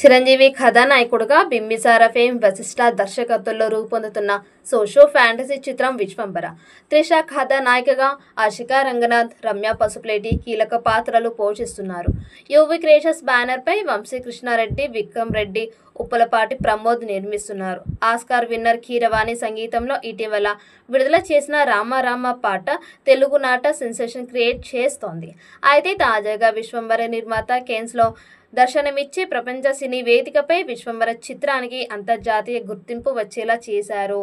Chiranjeevi కథానాయకుడుగా Bimbisara fame Vashishtha దర్శకత్వంలో రూపొందుతున్న socio fantasy చిత్రం విశ్వంబర. త్రిష కథానాయికగా ఆశికా రంగనాథ్, రమ్య పసుపులేటి కీలక పాత్రలు పోషిస్తున్నారు. యువి క్రియేషన్స్ బ్యానర్ పై వంశీకృష్ణారెడ్డి, విక్రమ్ రెడ్డి, ఉప్పలపాటి ప్రమోద్ నిర్మిస్తున్నారు. ఆస్కార్ విన్నర్ కీరవాణి సంగీతంలో ఇటీవల విడుదల చేసిన రామ రామ పాట తెలుగునాట సెన్సేషన్ క్రియేట్ చేస్తోంది. అయితే తాజాగా విశ్వంబర నిర్మాత కేన్స్లో దర్శనమిచ్చే ప్రపంచ సినీ వేదికపై విశ్వంబర చిత్రానికి అంతర్జాతీయ గుర్తింపు వచ్చేలా చేశారు.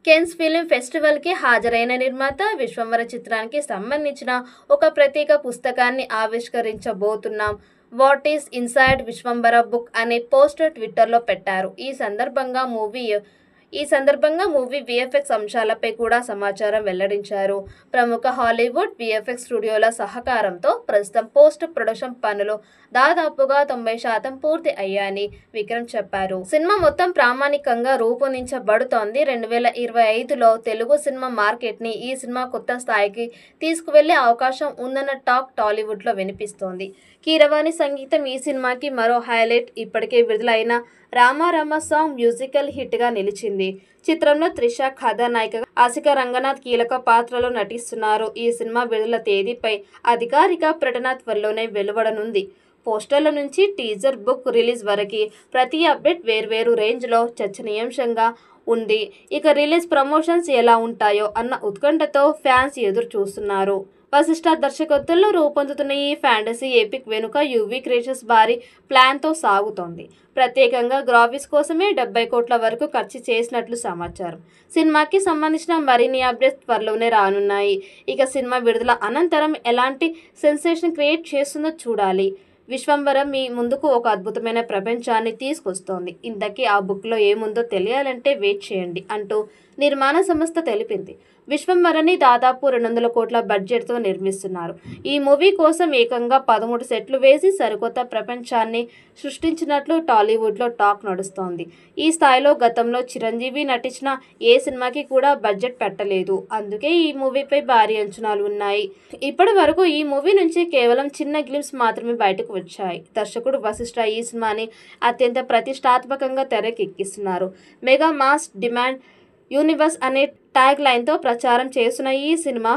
కేన్స్ ఫిల్మ్ ఫెస్టివల్కి హాజరైన నిర్మాత విశ్వంబర చిత్రానికి సంబంధించిన ఒక ప్రత్యేక పుస్తకాన్ని ఆవిష్కరించబోతున్నాం. What is inside Vishwambhara book అనే పోస్టర్ ట్విట్టర్లో పెట్టారు. ఈ సందర్భంగా మూవీ విఎఫ్ఎక్స్ అంశాలపై కూడా సమాచారం వెల్లడించారు. ప్రముఖ హాలీవుడ్ విఎఫ్ఎక్స్ స్టూడియోల సహకారంతో ప్రస్తుతం పోస్ట్ ప్రొడక్షన్ పనులు దాదాపుగా 90% పూర్తి అయ్యాయని విక్రమ్ చెప్పారు. సినిమా మొత్తం ప్రామాణికంగా రూపొందించబడుతోంది. 2025లో తెలుగు సినిమా మార్కెట్ని ఈ సినిమా కొత్త స్థాయికి తీసుకువెళ్లే అవకాశం ఉందన్న టాక్ టాలీవుడ్లో వినిపిస్తోంది. కీరవాణి సంగీతం ఈ సినిమాకి మరో హైలైట్. ఇప్పటికే విడుదలైన రామ రామ సాంగ్ మ్యూజికల్ హిట్గా నిలిచింది. చిత్రంలో త్రిష కథానాయికగా ఆశికా రంగనాథ్ కీలక పాత్రలో నటిస్తున్నారు. ఈ సినిమా విడుదల తేదీపై అధికారిక ప్రకటన త్వరలోనే వెలువడనుంది. పోస్టర్ల నుంచి టీజర్ బుక్ రిలీజ్ వరకు ప్రతి అప్డేట్ వేర్వేరు రేంజ్లో చర్చనీయాంశంగా ఉంది. ఇక రిలీజ్ ప్రమోషన్స్ ఎలా ఉంటాయో అన్న ఉత్కంఠతో ఫ్యాన్స్ ఎదురు చూస్తున్నారు. వశిష్ఠ దర్శకత్వంలో రూపొందుతున్న ఈ ఫ్యాంటసీ ఎపిక్ వెనుక యువి క్రియేషన్స్ భారీ ప్లాన్తో సాగుతోంది. ప్రత్యేకంగా గ్రాఫిక్స్ కోసమే 70 కోట్ల వరకు ఖర్చు చేసినట్లు సమాచారం. సినిమాకి సంబంధించిన మరిన్ని అప్డేట్స్ త్వరలోనే రానున్నాయి. ఇక సినిమా విడుదల అనంతరం ఎలాంటి సెన్సేషన్ క్రియేట్ చేస్తుందో చూడాలి. విశ్వంబర మీ ముందుకు ఒక అద్భుతమైన ప్రపంచాన్ని తీసుకొస్తోంది. ఇంతకీ ఆ బుక్లో ఏముందో తెలియాలంటే వెయిట్ చేయండి అంటూ నిర్మాణ సంస్థ తెలిపింది. విశ్వంబరని దాదాపు 200 కోట్ల బడ్జెట్తో నిర్మిస్తున్నారు. ఈ మూవీ కోసం ఏకంగా 13 సెట్లు వేసి సరికొత్త ప్రపంచాన్ని సృష్టించినట్లు టాలీవుడ్లో టాక్ నడుస్తోంది. ఈ స్థాయిలో గతంలో చిరంజీవి నటించిన ఏ సినిమాకి కూడా బడ్జెట్ పెట్టలేదు. అందుకే ఈ మూవీపై భారీ అంచనాలు ఉన్నాయి. ఇప్పటి వరకు ఈ మూవీ నుంచి కేవలం చిన్న గ్లిమ్స్ మాత్రమే బయటకు వచ్చాయి. దర్శకుడు వశిష్ఠ ఈ సినిమాని అత్యంత ప్రతిష్టాత్మకంగా తెరకెక్కిస్తున్నారు. మెగా మాస్ డిమాండ్ యూనివర్స్ అనే ట్యాగ్ లైన్తో ప్రచారం చేస్తున్న ఈ సినిమా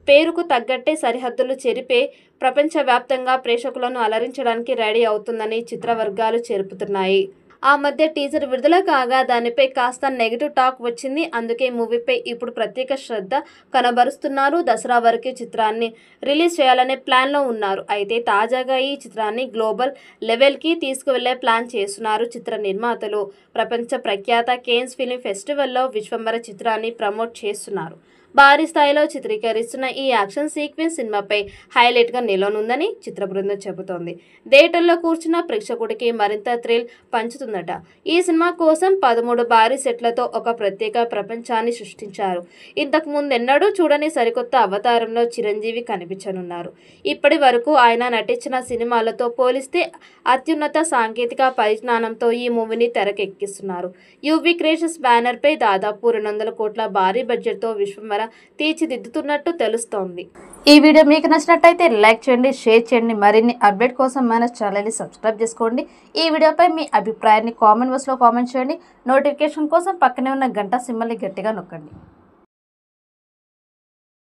పేరుకు తగ్గట్టే సరిహద్దులు చెరిపే ప్రపంచవ్యాప్తంగా ప్రేక్షకులను అలరించడానికి రెడీ అవుతుందని చిత్ర వర్గాలు చెరుపుతున్నాయి. ఆ మధ్య టీజర్ విడుదల కాగా దానిపై కాస్త నెగిటివ్ టాక్ వచ్చింది. అందుకే మూవీపై ఇప్పుడు ప్రత్యేక శ్రద్ధ కనబరుస్తున్నారు. దసరా వరకు చిత్రాన్ని రిలీజ్ చేయాలనే ప్లాన్లో ఉన్నారు. అయితే తాజాగా ఈ చిత్రాన్ని గ్లోబల్ లెవెల్కి తీసుకువెళ్లే ప్లాన్ చేస్తున్నారు చిత్ర నిర్మాతలు. ప్రపంచ ప్రఖ్యాత కేన్స్ ఫిల్మ్ ఫెస్టివల్లో విశ్వంబర చిత్రాన్ని ప్రమోట్ చేస్తున్నారు. భారీ స్థాయిలో చిత్రీకరిస్తున్న ఈ యాక్షన్ సీక్వెన్స్ సినిమాపై హైలైట్గా నిలవనుందని చిత్ర బృందం చెబుతోంది. థియేటర్లో కూర్చున్న ప్రేక్షకుడికి మరింత థ్రిల్ పంచుతుందట. ఈ సినిమా కోసం 13 భారీ సెట్లతో ఒక ప్రత్యేక ప్రపంచాన్ని సృష్టించారు. ఇంతకు ముందెన్నడూ చూడని సరికొత్త అవతారంలో చిరంజీవి కనిపించనున్నారు. ఇప్పటి వరకు ఆయన నటించిన సినిమాలతో పోలిస్తే అత్యున్నత సాంకేతిక పరిజ్ఞానంతో ఈ మూవీని తెరకెక్కిస్తున్నారు. యువి క్రియేషన్స్ బ్యానర్పై దాదాపు 200 కోట్ల భారీ బడ్జెట్తో విశ్వంబర తీర్చిదిద్దుతున్నట్టు తెలుస్తోంది. ఈ వీడియో మీకు నచ్చినట్టయితే లైక్ చేయండి, షేర్ చేయండి. మరిన్ని అప్డేట్ కోసం మన ఛానల్ని సబ్స్క్రైబ్ చేసుకోండి. ఈ వీడియోపై మీ అభిప్రాయాన్ని కామెంట్ బాక్స్లో కామెంట్ చేయండి. నోటిఫికేషన్ కోసం పక్కనే ఉన్న గంట సింబల్ని గట్టిగా నొక్కండి.